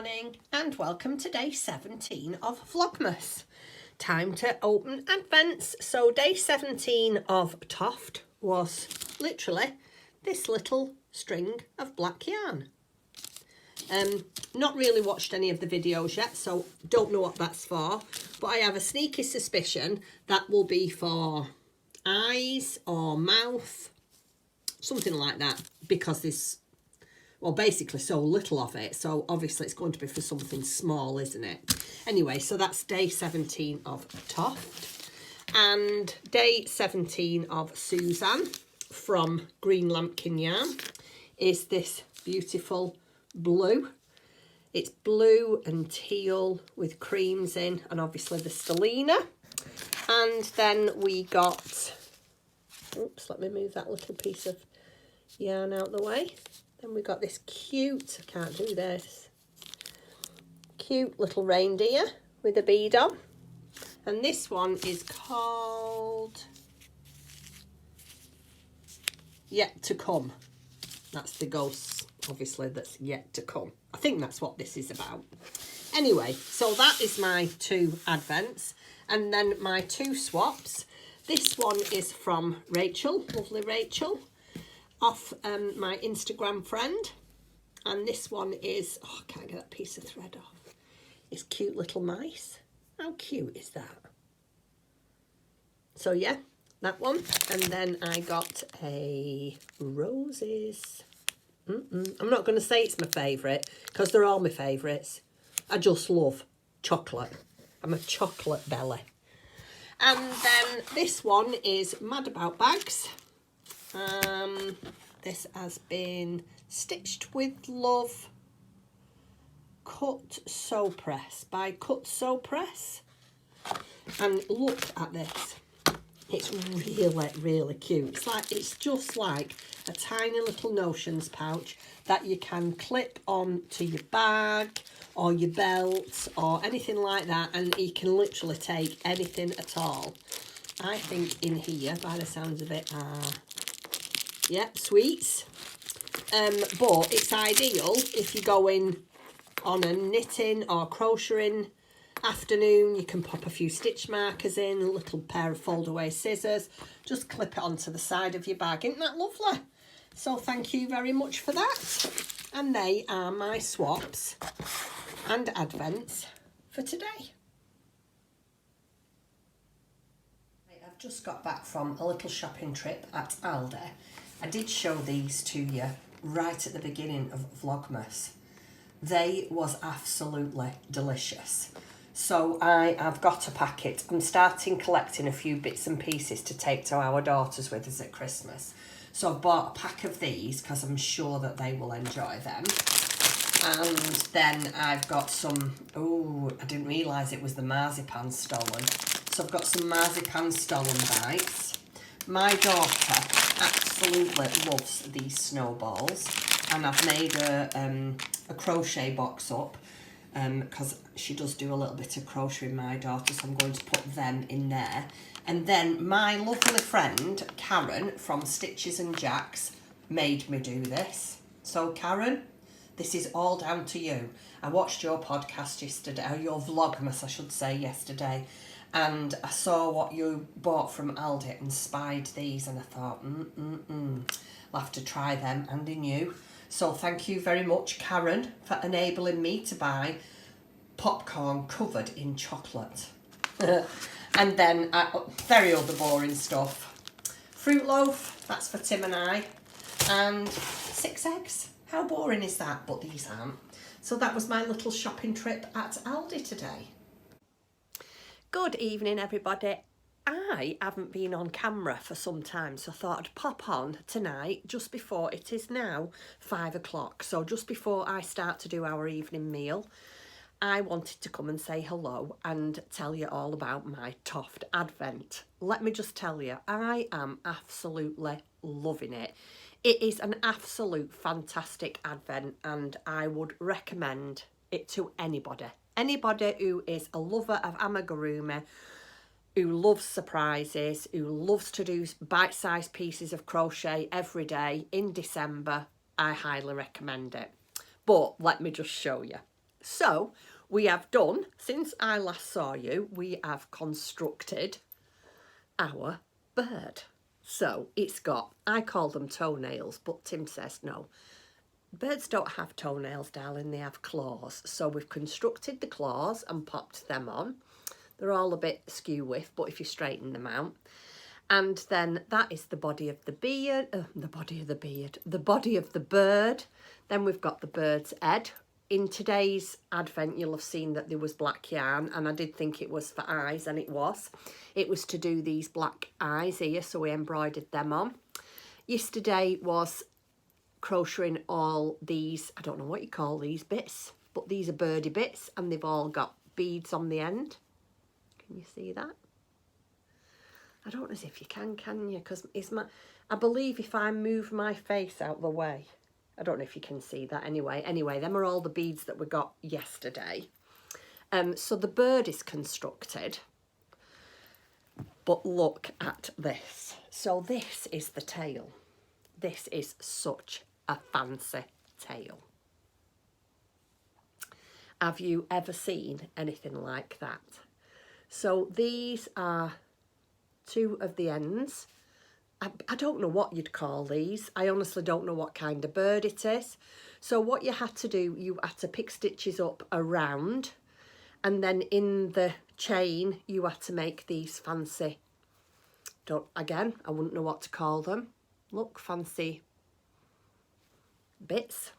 morning and welcome to day 17 of Vlogmas. Time to open advents. So day 17 of Toft was literally this little string of black yarn. Not really watched any of the videos yet, so don't know what that's for, but I have a sneaky suspicion that will be for eyes or mouth, something like that, because there's, well, basically so little of it, so obviously it's going to be for something small, isn't it? Anyway, so that's day 17 of Toft and day 17 of Suzanne from Green Lampkin Yarn is this beautiful blue. It's blue and teal with creams in, and obviously the stellina. And then we got, oops, let me move that little piece of yarn out the way. Then we got this cute, I can't do this, cute little reindeer with a bead on. And this one is called Yet to Come. That's the ghosts, obviously, that's yet to come. I think that's what this is about. Anyway, so that is my two advents. And then my two swaps. This one is from Rachel, lovely Rachel, off my Instagram friend. And this one is, oh, I can't get that piece of thread off. It's cute little mice. How cute is that? So yeah, that one. And then I got a roses. I'm not going to say it's my favourite, because they're all my favourites. I just love chocolate. I'm a chocolate belly. And then this one is Mad About Bags. This has been Stitched with Love Cut Sew Press by Cut Sew Press. And look at this. It's really, really cute. It's just like a tiny little notions pouch that you can clip on to your bag or your belt or anything like that, and you can literally take anything at all. I think in here, by the sounds of it, are, yep, sweets. But it's ideal if you're going on a knitting or crocheting afternoon. You can pop a few stitch markers in, a little pair of fold away scissors, just clip it onto the side of your bag. Isn't that lovely? So thank you very much for that. And they are my swaps and advents for today. I've just got back from a little shopping trip at Aldi. I did show these to you right at the beginning of Vlogmas. They was absolutely delicious. So I have got a packet. I'm starting collecting a few bits and pieces to take to our daughters with us at Christmas. So I've bought a pack of these because I'm sure that they will enjoy them. And then I've got some, oh, I didn't realise it was the marzipan stolen. So I've got some marzipan stolen bites. My daughter absolutely loves these snowballs. And I've made a crochet box up. Because she does do a little bit of crocheting, my daughter, so I'm going to put them in there. And then my lovely friend Karen from Stitches and Jacks made me do this. So Karen, this is all down to you. I watched your podcast yesterday, or your Vlogmas I should say, yesterday, and I saw what you bought from Aldi and spied these, and I thought, I'll have to try them, and I knew. So thank you very much, Karen, for enabling me to buy popcorn covered in chocolate. And then very other boring stuff. Fruit loaf, that's for Tim and I. And 6 eggs. How boring is that? But these aren't. So that was my little shopping trip at Aldi today. Good evening, everybody. I haven't been on camera for some time, so I thought I'd pop on tonight just before, it is now 5 o'clock, so just before I start to do our evening meal. I wanted to come and say hello and tell you all about my Toft advent. Let me just tell you, I am absolutely loving it. It is an absolute fantastic advent, and I would recommend it to anybody. Anybody who is a lover of amigurumi, who loves surprises, who loves to do bite-sized pieces of crochet every day in December. I highly recommend it. But let me just show you. So we have done, since I last saw you, we have constructed our bird. So it's got, I call them toenails, but Tim says no. Birds don't have toenails, darling, they have claws. So we've constructed the claws and popped them on. They're all a bit skew with, but if you straighten them out. And then that is the body of the beard, the body of the bird. Then we've got the bird's head. In today's advent, you'll have seen that there was black yarn, and I did think it was for eyes, and it was. It was to do these black eyes here, so we embroidered them on. Yesterday was crocheting all these, I don't know what you call these bits, but these are birdie bits, and they've all got beads on the end. Can you see that? I don't know as if you can you? Because I believe if I move my face out the way, I don't know if you can see that anyway. Anyway, them are all the beads that we got yesterday. So the bird is constructed. But look at this. So this is the tail. This is such a fancy tail. Have you ever seen anything like that? So these are two of the ends. I don't know what you'd call these. I honestly don't know what kind of bird it is. So what you had to do, you had to pick stitches up around, and then in the chain you had to make these fancy, again, I wouldn't know what to call them. Look, fancy bits.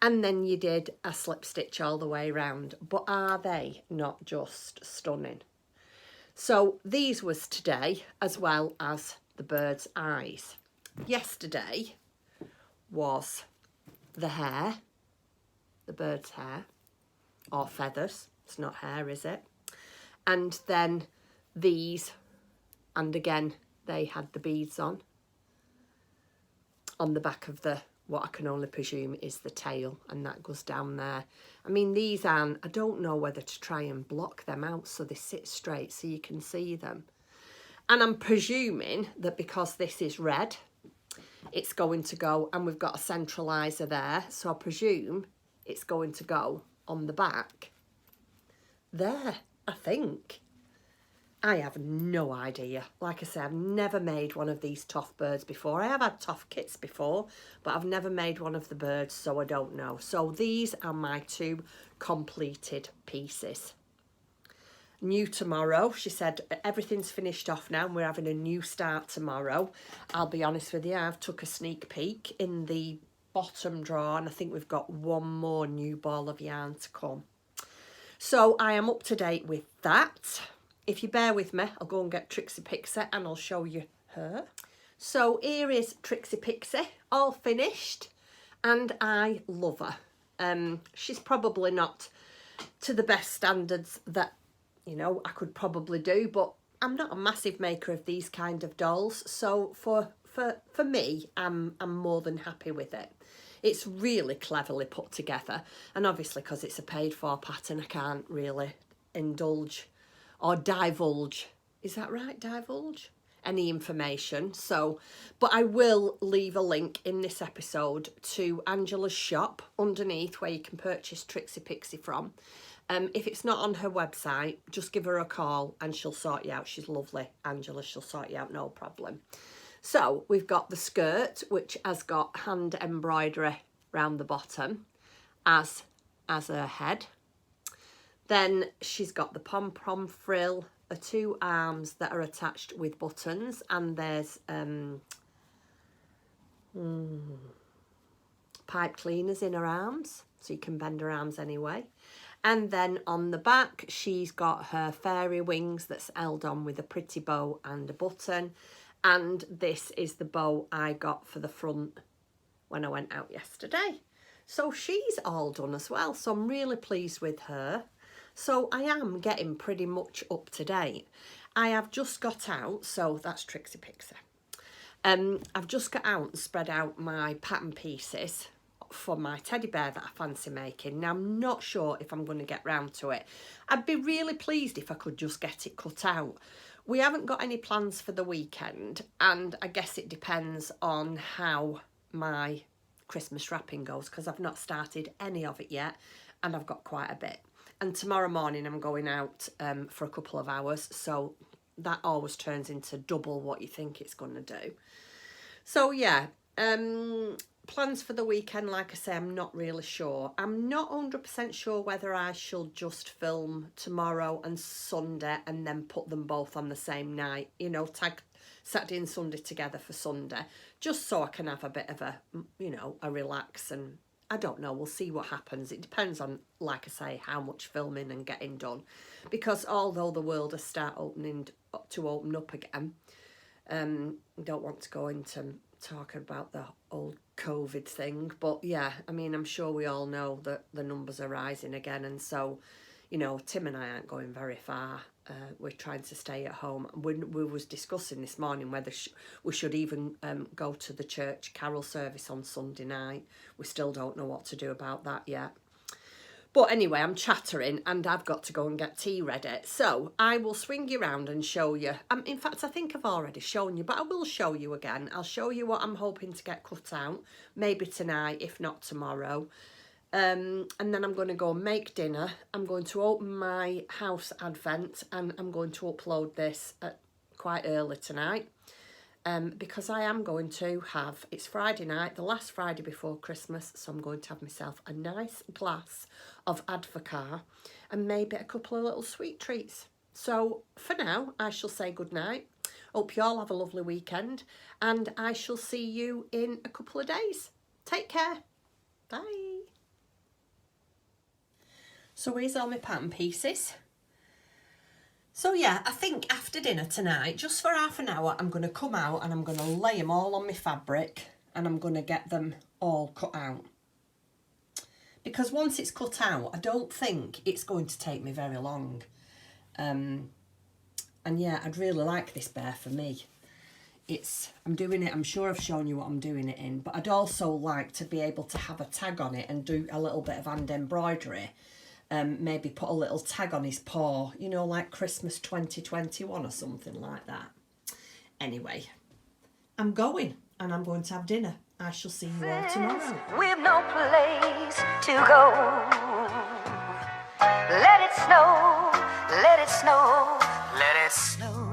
And then you did a slip stitch all the way around. But are they not just stunning? So these was today, as well as the bird's eyes. Yesterday was the hair, the bird's hair, or feathers. It's not hair, is it? And then these, and again, they had the beads on the back of the, what I can only presume is the tail, and that goes down there. I mean, these aren't, I don't know whether to try and block them out so they sit straight so you can see them. And I'm presuming that because this is red, it's going to go, and we've got a centralizer there, so I presume it's going to go on the back. There, I think. I have no idea. Like I say, I've never made one of these Toft birds before. I have had Toft kits before, but I've never made one of the birds, so I don't know. So these are my two completed pieces. New tomorrow. She said everything's finished off now and we're having a new start tomorrow. I'll be honest with you, I've took a sneak peek in the bottom drawer, and I think we've got one more new ball of yarn to come. So I am up to date with that. If you bear with me, I'll go and get Trixie Pixie and I'll show you her. So here is Trixie Pixie, all finished, and I love her. She's probably not to the best standards that, you know, I could probably do, but I'm not a massive maker of these kind of dolls, so for me, I'm more than happy with it. It's really cleverly put together, and obviously because it's a paid for pattern, I can't really indulge or divulge, is that right, divulge? Any information. So, but I will leave a link in this episode to Angela's shop underneath where you can purchase Trixie Pixie from. If it's not on her website, just give her a call and she'll sort you out. She's lovely, Angela, she'll sort you out, no problem. So we've got the skirt, which has got hand embroidery round the bottom as her head. Then she's got the pom-pom frill, the two arms that are attached with buttons, and there's pipe cleaners in her arms, so you can bend her arms anyway. And then on the back, she's got her fairy wings that's held on with a pretty bow and a button. And this is the bow I got for the front when I went out yesterday. So she's all done as well, so I'm really pleased with her. So I am getting pretty much up to date. I have just got out, so that's Trixie Pixie. I've just got out and spread out my pattern pieces for my teddy bear that I fancy making. Now, I'm not sure if I'm going to get round to it. I'd be really pleased if I could just get it cut out. We haven't got any plans for the weekend, and I guess it depends on how my Christmas wrapping goes, because I've not started any of it yet. and I've got quite a bit. And tomorrow morning I'm going out for a couple of hours, so that always turns into double what you think it's going to do. So yeah, plans for the weekend, like I say, I'm not really sure. I'm not 100% sure whether I shall just film tomorrow and Sunday and then put them both on the same night, you know, tag Saturday and Sunday together for Sunday, just so I can have a bit of a, you know, a relax. And I don't know, we'll see what happens. It depends on, like I say, how much filming and getting done, because although the world has started to open up again, don't want to go into talking about the old COVID thing, but yeah, I mean, I'm sure we all know that the numbers are rising again, and so, you know, Tim and I aren't going very far. We're trying to stay at home. We was discussing this morning whether we should even go to the church carol service on Sunday night. We still don't know what to do about that yet. But anyway, I'm chattering and I've got to go and get tea ready. So I will swing you around and show you. In fact, I think I've already shown you, but I will show you again. I'll show you what I'm hoping to get cut out, maybe tonight, if not tomorrow. And then I'm going to go and make dinner. I'm going to open my house advent and I'm going to upload this quite early tonight. Because I am going to have, it's Friday night, the last Friday before Christmas, so I'm going to have myself a nice glass of Advocaat and maybe a couple of little sweet treats. So for now, I shall say good night. Hope you all have a lovely weekend, and I shall see you in a couple of days. Take care. Bye. So here's all my pattern pieces. So yeah, I think after dinner tonight, just for half an hour, I'm going to come out and I'm going to lay them all on my fabric and I'm going to get them all cut out. Because once it's cut out, I don't think it's going to take me very long. And yeah, I'd really like this bear for me. I'm doing it, I'm sure I've shown you what I'm doing it in, but I'd also like to be able to have a tag on it and do a little bit of hand embroidery. Maybe put a little tag on his paw, you know, like Christmas 2021 or something like that. Anyway, I'm going and I'm going to have dinner. I shall see you all tomorrow. We've no place to go. Let it snow, let it snow, let it snow.